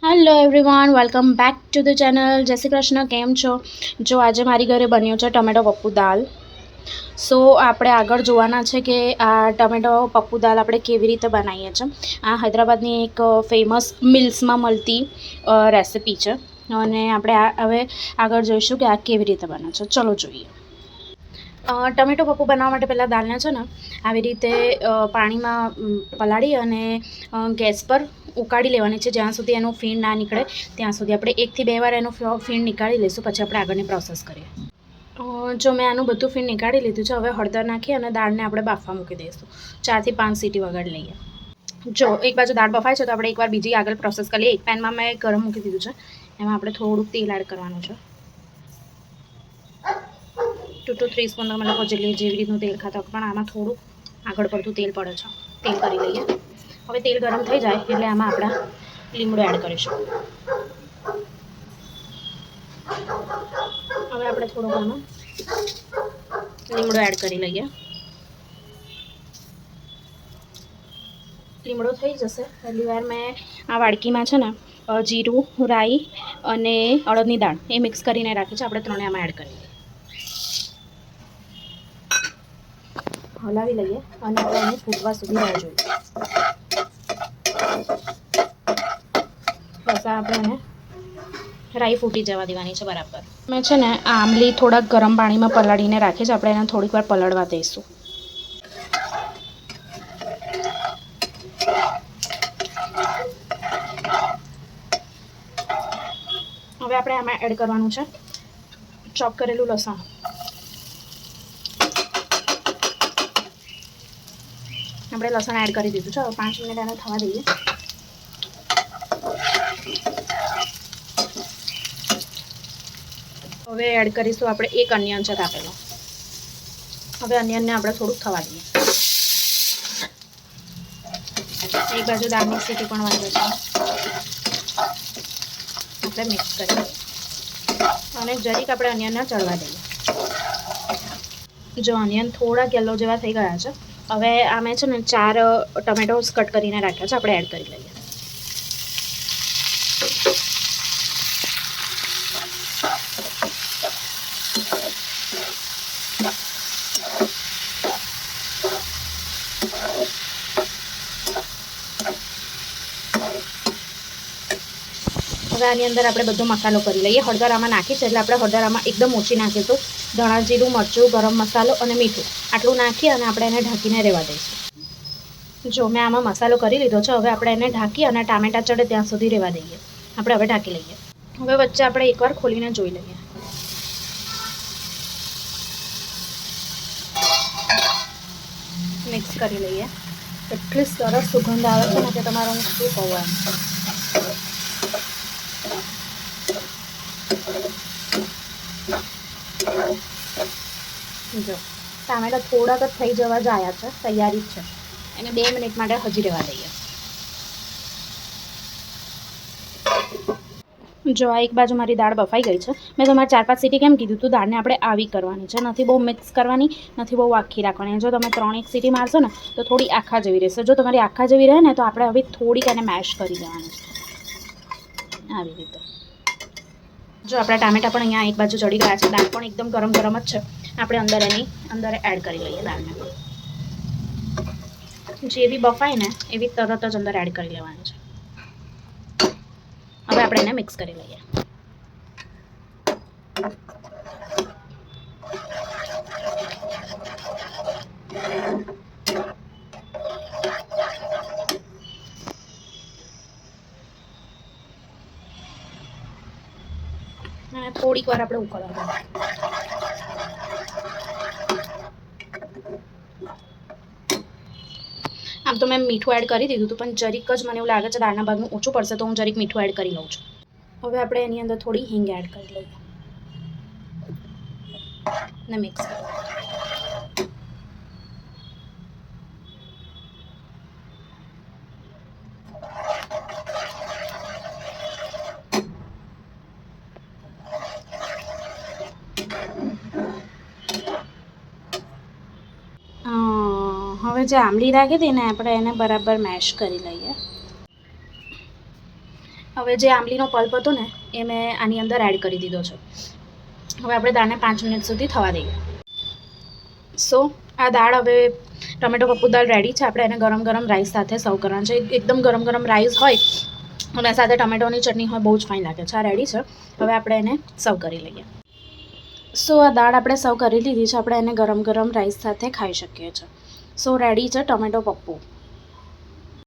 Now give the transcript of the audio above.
Hello everyone, welcome back to the channel. જય શ્રી કૃષ્ણ. કેમ છો? જો આજે મારી ઘરે બન્યું છે ટમેટો પપ્પુ દાલ. સો આપણે આગળ જોવાના છે કે આ ટમેટો પપ્પુ દાલ આપણે કેવી રીતે બનાવીએ છીએ. આ હૈદરાબાદની એક ફેમસ મિલ્સમાં મળતી રેસિપી છે અને આપણે હવે આગળ જોઈશું કે આ કેવી રીતે બને છે. ચલો જોઈએ. ટમેટો પપ્પુ બનાવવા માટે પહેલાં દાળને છે ને આવી રીતે પાણીમાં પલાળી અને ગેસ પર ઉકાળી લેવાની છે. જ્યાં સુધી એનું ફીણ ના નીકળે ત્યાં સુધી આપણે 1 થી 2 વાર એનું ફીણ નીકાળી લઈશું. પછી આપણે આગળની પ્રોસેસ કરીએ. જો મેં આનું બધું ફીણ નીકાળી લીધું છે. હવે હળદર નાખી અને દાળને આપણે બાફવા મૂકી દઈશું. 4 થી 5 સીટી વગાડી લઈએ. જો એક બાજુ દાળ બફાય છે તો આપણે એકવાર બીજી આગળ પ્રોસેસ કરીએ. એક પેનમાં મેં ગરમ મૂકી દીધું છે. એમાં આપણે થોડુંક તેલ એડ કરવાનું છે. 2 to 3 સ્પૂન તમે લોકો જેવી રીતનું તેલ ખાતા હોય, પણ આમાં થોડું આગળ પડતું તેલ પડે છે. તેલ કરી લઈએ. હવે તેલ ગરમ થઈ જાય એટલે આમાં આપણે લીમડો એડ કરીશું. હવે આપણે થોડુંક આમાં લીમડો એડ કરી લઈએ. લીમડો થઈ જશે પહેલી વાર મેં આ વાડકીમાં છે ને જીરું, રાઈ અને અડદની દાળ એ મિક્સ કરીને રાખી છે. આપણે ત્રણે આમાં એડ કરી લઈએ. હલાવી લઈએ અને આપણે એને ફૂટવા સુધી રાહ જોઈએ. બસ આપણે એને રાઈ ફૂટી જવા દેવાની છે બરાબર. મેં છે ને આંબલી થોડાક ગરમ પાણીમાં પલાળીને રાખી છે. આપણે એને થોડીક વાર પલળવા દઈશું. હવે આપણે આમાં એડ કરવાનું છે ચોપ કરેલું લસણ. આપણે લસણ એડ કરી દીધું છે. હવે 5 મિનિટ એને થવા દઈએ. હવે એડ કરીશું આપણે એક અનિયન છે કાપેલો. હવે અનિયનને આપણે થોડુંક થવા દઈએ. એક બાજુ દાળની સીટી પણ વાંધો છે. આપણે મિક્સ કરીએ અને જરીક આપણે અનિયનને ચડવા દઈએ. જો અનિયન થોડા યલો જેવા થઈ ગયા છે. હવે આમે છે ને 4 ટમેટોસ કટ કરીને રાખ્યા છે. આપણે એડ કરી લઈએ. હવે આની અંદર આપણે બધો મસાલો કરી લઈએ. હળદર આમાં નાખી છે એટલે આપણે હળદર આમાં એકદમ ઓછી નાખીશું. ધાણા જીરું, મરચું, ગરમ મસાલો અને મીઠું આટલું નાખી અને આપણે એને ઢાંકીને રહેવા દઈશું. જો મેં આમાં મસાલો કરી લીધો છે. હવે આપણે એને ઢાંકી અને ટામેટાં ચડે ત્યાં સુધી રહેવા દઈએ. આપણે હવે ઢાંકી લઈએ. હવે વચ્ચે આપણે એકવાર ખોલીને જોઈ લઈએ. મિક્સ કરી લઈએ. એટલી સરસ સુગંધ આવે છે ને કે તમારે હું શું કહું એમ. જો ટામેટા થોડાક જ થઈ જવા જ આવ્યા છે. તૈયારી જ છે. એને 2 મિનિટ માટે હજી રહેવા દઈએ. જો આ એક બાજુ મારી દાળ બફાઈ ગઈ છે. મેં તમારે 4-5 સીટી કેમ કીધું હતું? દાળને આપણે આવી કરવાની છે. નથી બહુ મિક્સ કરવાની, નથી બહુ આખી રાખવાની. જો તમે 3-1 સીટી મારશો ને તો થોડી આખા જેવી રહેશે. જો તમારી આખા જેવી રહે ને તો આપણે હવે થોડીક એને મેશ કરી દેવાની છે આવી રીતે. જો આપણા ટામેટા પણ અહીંયા એક બાજુ ચડી ગયા છે. દાળ પણ એકદમ ગરમ ગરમ જ છે. આપણે એની અંદર એડ કરી લઈએ દાળને. જેવી બફાય ને એવી તરત જ અંદર એડ કરી લેવાની છે. હવે આપણે એને મિક્સ કરી લઈએ. અને થોડીક વાર આપણે ઉકળવા દઈએ. આમ તો મેં મીઠું એડ કરી દીધું હતું, પણ જરીક જ મને એવું લાગે છે દાળના ભાગનું ઓછું પડશે તો હું જરીક મીઠું એડ કરી લઉં છું. હવે આપણે એની અંદર થોડી હિંગ એડ કરી લઈએ ને મિક્સ કરી લઈએ. હવે જે આંબલી રાખી હતી ને આપણે એને બરાબર મેશ કરી લઈએ. હવે જે આંબલીનો પલ્પ હતો ને એ મેં આની અંદર એડ કરી દીધો છે. હવે આપણે દાળને 5 મિનિટ સુધી થવા દઈએ. સો આ દાળ હવે ટમેટો પપ્પુ દાળ રેડી છે. આપણે એને ગરમ ગરમ રાઈસ સાથે સર્વ કરવાનું છે. એકદમ ગરમ ગરમ રાઈસ હોય અને સાથે ટમેટોની ચટણી હોય, બહુ જ ફાઇન લાગે છે. આ રેડી છે. હવે આપણે એને સર્વ કરી લઈએ. સો આ દાળ આપણે સર્વ કરી લીધી છે. આપણે એને ગરમ ગરમ રાઈસ સાથે ખાઈ શકીએ છીએ. સો રેડી છે ટમેટો પપ્પુ.